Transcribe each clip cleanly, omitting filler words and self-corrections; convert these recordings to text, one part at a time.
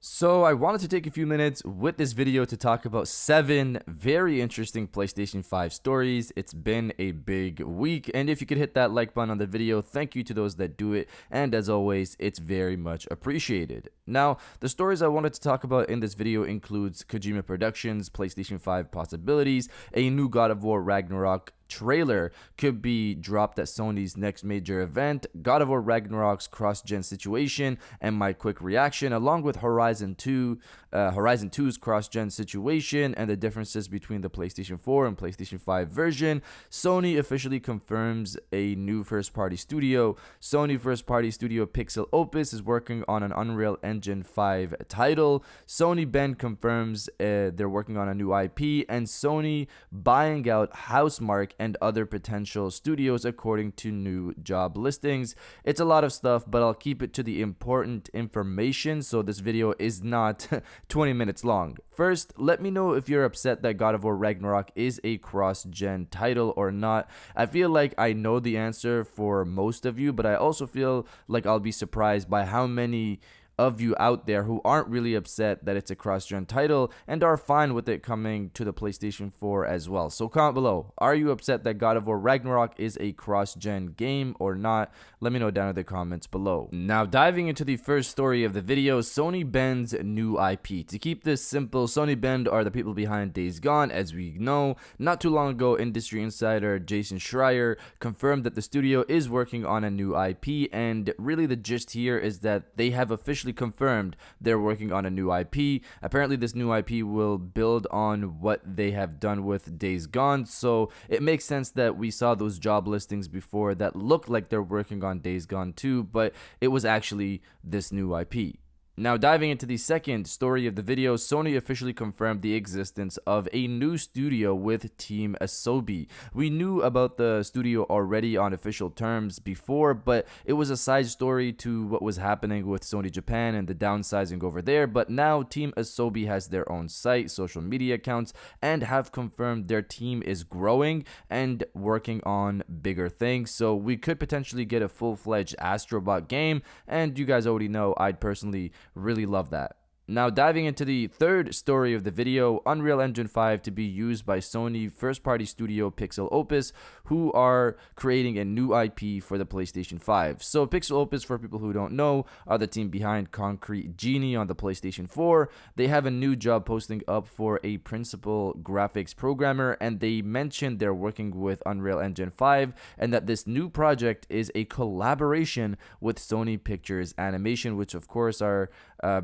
So I wanted to take a few minutes with this video to talk about 7 very interesting PlayStation 5 stories. It's been a big week, and if you could hit that like button on the video, thank you to those that do it, and as always, it's very much appreciated. Now, the stories I wanted to talk about in this video includes Kojima Productions, PlayStation 5 possibilities, a new God of War Ragnarok trailer could be dropped at Sony's next major event, God of War Ragnarok's cross-gen situation, and my quick reaction, along with Horizon 2's cross-gen situation and the differences between the PlayStation 4 and PlayStation 5 version. Sony officially confirms a new first-party studio. Sony first-party studio Pixelopus is working on an Unreal Engine 5 title. Sony Bend confirms they're working on a new IP, and Sony buying out Housemarque and other potential studios according to new job listings. It's a lot of stuff, but I'll keep it to the important information, so this video is not 20 minutes long. First, let me know if you're upset that God of War Ragnarok is a cross-gen title or not. I feel like I know the answer for most of you, but I also feel like I'll be surprised by how many of you out there who aren't really upset that it's a cross-gen title and are fine with it coming to the PlayStation 4 as well. So comment below, are you upset that God of War Ragnarok is a cross-gen game or not? Let me know down in the comments below. Now diving into the first story of the video, Sony Bend's new IP. To keep this simple, Sony Bend are the people behind Days Gone. As we know, not too long ago, industry insider Jason Schreier confirmed that the studio is working on a new IP, and really the gist here is that they have officially confirmed they're working on a new IP. Apparently this new IP will build on what they have done with Days Gone, so it makes sense that we saw those job listings before that looked like they're working on Days Gone 2, but it was actually this new IP. Now diving into the second story of the video, Sony officially confirmed the existence of a new studio with Team Asobi. We knew about the studio already on official terms before, but it was a side story to what was happening with Sony Japan and the downsizing over there. But now Team Asobi has their own site, social media accounts, and have confirmed their team is growing and working on bigger things. So we could potentially get a full-fledged Astrobot game, and you guys already know I'd personally really love that. Now diving into the third story of the video, Unreal Engine 5 to be used by Sony first-party studio Pixelopus, who are creating a new IP for the PlayStation 5. So Pixelopus, for people who don't know, are the team behind Concrete Genie on the PlayStation 4. They have a new job posting up for a principal graphics programmer, and they mentioned they're working with Unreal Engine 5 and that this new project is a collaboration with Sony Pictures Animation, which of course are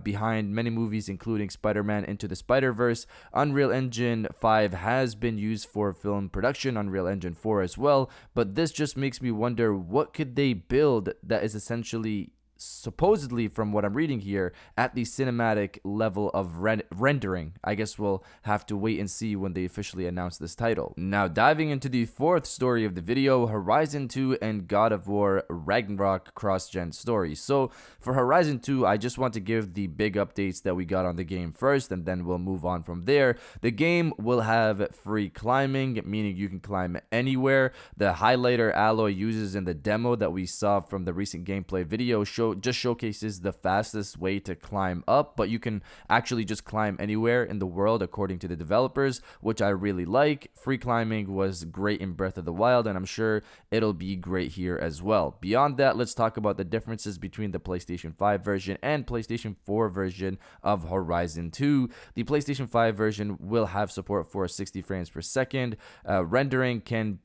behind many movies including Spider-Man Into the Spider-Verse. Unreal Engine 5 has been used for film production, Unreal Engine 4 as well, but this just makes me wonder, what could they build that is essentially, supposedly from what I'm reading here, at the cinematic level of rendering. I guess we'll have to wait and see when they officially announce this title. Now diving into the fourth story of the video, Horizon 2 and God of War Ragnarok cross-gen story. So for Horizon 2, I just want to give the big updates that we got on the game first, and then we'll move on from there. The game will have free climbing, meaning you can climb anywhere. The highlighter alloy uses in the demo that we saw from the recent gameplay video just showcases the fastest way to climb up, but you can actually just climb anywhere in the world according to the developers, which I really like. Free climbing was great in Breath of the Wild, and I'm sure it'll be great here as well. Beyond that, let's talk about the differences between the PlayStation 5 version and PlayStation 4 version of Horizon 2. The PlayStation 5 version will have support for 60 frames per second. Rendering can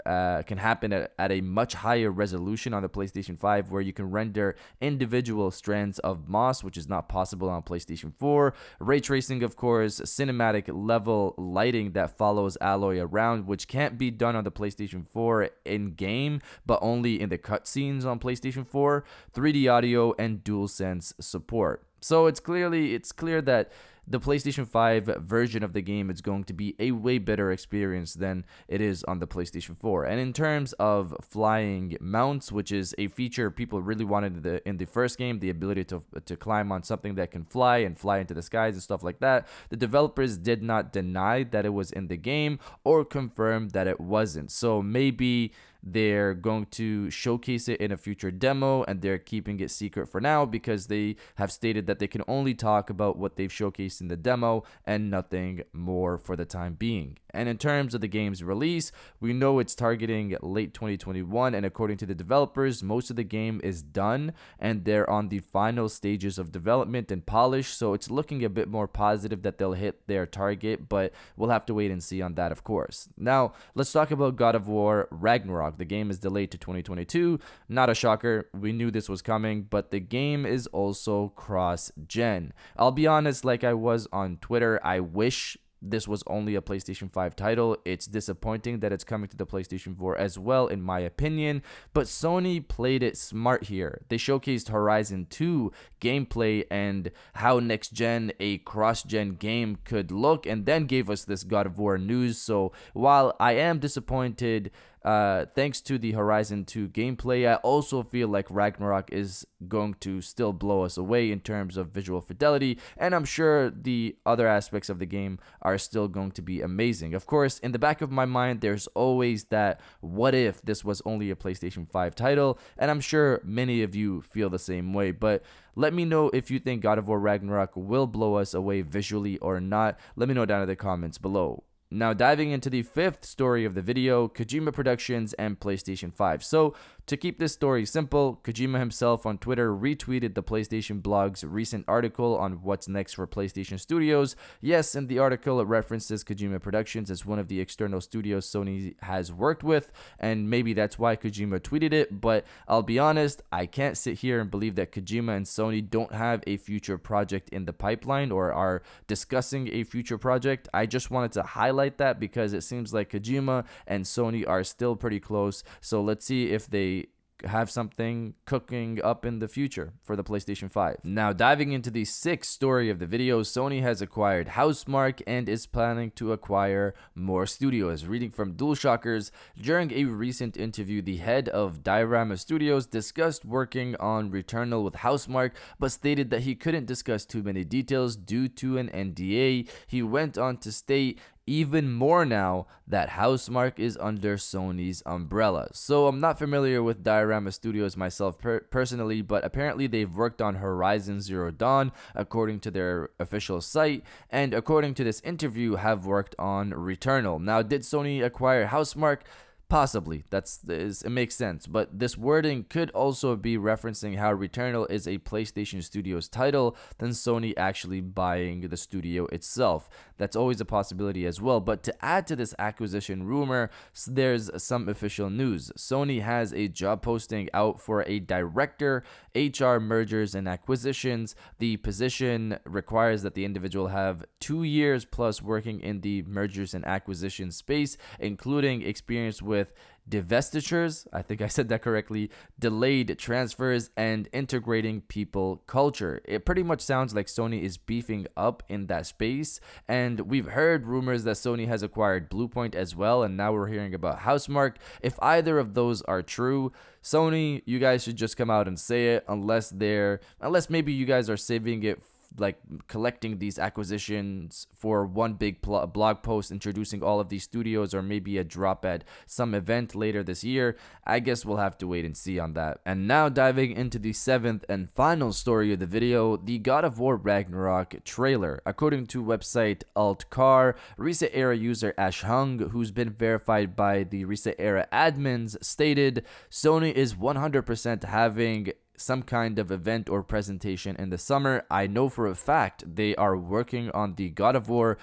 happen at a much higher resolution on the PlayStation 5, where you can render individual strands of moss, which is not possible on PlayStation 4. Ray tracing, of course, cinematic level lighting that follows Alloy around, which can't be done on the PlayStation 4 in-game, but only in the cutscenes on PlayStation 4. 3D audio and DualSense support. So it's clear that the PlayStation 5 version of the game is going to be a way better experience than it is on the PlayStation 4. And in terms of flying mounts, which is a feature people really wanted in the first game, the ability to climb on something that can fly and fly into the skies and stuff like that, the developers did not deny that it was in the game or confirm that it wasn't. So maybe they're going to showcase it in a future demo, and they're keeping it secret for now because they have stated that they can only talk about what they've showcased in the demo and nothing more for the time being. And in terms of the game's release, we know it's targeting late 2021, and according to the developers, most of the game is done and they're on the final stages of development and polish, so it's looking a bit more positive that they'll hit their target, but we'll have to wait and see on that, of course. Now, let's talk about God of War Ragnarok. The game is delayed to 2022. Not a shocker. We knew this was coming, but the game is also cross-gen. I'll be honest, like I was on Twitter, I wish this was only a PlayStation 5 title. It's disappointing that it's coming to the PlayStation 4 as well, in my opinion, but Sony played it smart here. They showcased Horizon 2 gameplay and how next-gen a cross-gen game could look, and then gave us this God of War news. So while I am disappointed thanks to the Horizon 2 gameplay, I also feel like Ragnarok is going to still blow us away in terms of visual fidelity, and I'm sure the other aspects of the game are still going to be amazing. Of course, in the back of my mind, there's always that what if this was only a PlayStation 5 title, and I'm sure many of you feel the same way, but let me know if you think God of War Ragnarok will blow us away visually or not. Let me know down in the comments below. Now, diving into the fifth story of the video, Kojima Productions and PlayStation 5. So, to keep this story simple, Kojima himself on Twitter retweeted the PlayStation blog's recent article on what's next for PlayStation Studios. Yes, in the article, it references Kojima Productions as one of the external studios Sony has worked with, and maybe that's why Kojima tweeted it, but I'll be honest, I can't sit here and believe that Kojima and Sony don't have a future project in the pipeline or are discussing a future project. I just wanted to highlight that because it seems like Kojima and Sony are still pretty close, so let's see if they have something cooking up in the future for the PlayStation 5. Now, diving into the sixth story of the video, Sony has acquired Housemarque and is planning to acquire more studios. Reading from DualShockers, during a recent interview, the head of Diorama Studios discussed working on Returnal with Housemarque, but stated that he couldn't discuss too many details due to an NDA. He went on to state, even more now that Housemarque is under Sony's umbrella. So I'm not familiar with Diorama Studios myself personally, but apparently they've worked on Horizon Zero Dawn according to their official site, and according to this interview have worked on Returnal. Now, did Sony acquire Housemarque? Possibly, it makes sense, but this wording could also be referencing how Returnal is a PlayStation Studios title than Sony actually buying the studio itself. That's always a possibility as well. But to add to this acquisition rumor, there's some official news. Sony has a job posting out for a director, HR mergers and acquisitions. The position requires that the individual have 2 years plus working in the mergers and acquisitions space, including experience with divestitures, I think I said that correctly, delayed transfers, and integrating people culture. It pretty much sounds like Sony is beefing up in that space, and we've heard rumors that Sony has acquired Bluepoint as well, and now we're hearing about Housemarque. If either of those are true, Sony, you guys should just come out and say it, unless maybe you guys are saving it, like collecting these acquisitions for one big blog post introducing all of these studios, or maybe a drop at some event later this year. I guess we'll have to wait and see on that. And now diving into the seventh and final story of the video, the God of War Ragnarok trailer. According to website AltCar, Reset Era user Ash Hung, who's been verified by the Reset Era admins, stated Sony is 100% having some kind of event or presentation in the summer. I know for a fact they are working on the God of War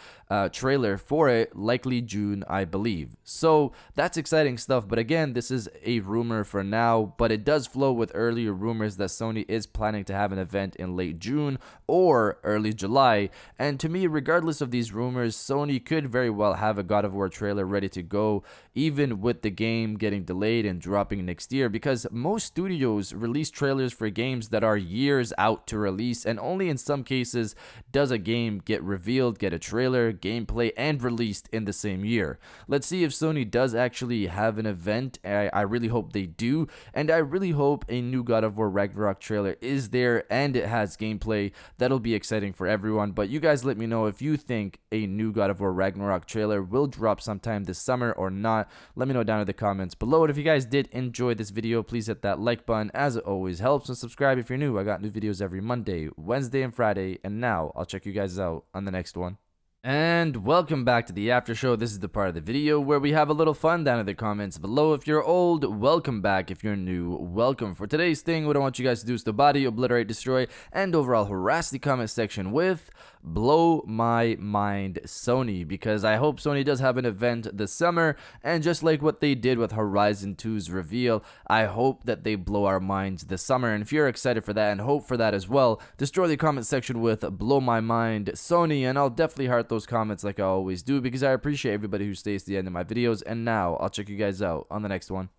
trailer for it, likely June, I believe. So that's exciting stuff, but again, this is a rumor for now, but it does flow with earlier rumors that Sony is planning to have an event in late June or early July. And to me, regardless of these rumors, Sony could very well have a God of War trailer ready to go, even with the game getting delayed and dropping next year, because most studios release trailers trailers for games that are years out to release, and only in some cases does a game get revealed, get a trailer, gameplay, and released in the same year. Let's see if Sony does actually have an event. I really hope they do, and I really hope a new God of War Ragnarok trailer is there and it has gameplay. That'll be exciting for everyone. But you guys let me know if you think a new God of War Ragnarok trailer will drop sometime this summer or not. Let me know down in the comments below. And if you guys did enjoy this video, please hit that like button, as it always helps, and subscribe if you're new. I got new videos every Monday, Wednesday, and Friday. And now I'll check you guys out on the next one. And welcome back to the after show. This is the part of the video where we have a little fun down in the comments below. If you're old, welcome back. If you're new, welcome. For today's thing, what I want you guys to do is to body, obliterate, destroy, and overall harass the comment section with blow my mind Sony, because I hope Sony does have an event this summer, and just like what they did with Horizon 2's reveal, I hope that they blow our minds this summer. And if you're excited for that and hope for that as well, destroy the comment section with blow my mind Sony, and I'll definitely heart those comments like I always do, because I appreciate everybody who stays to the end of my videos. And now I'll check you guys out on the next one.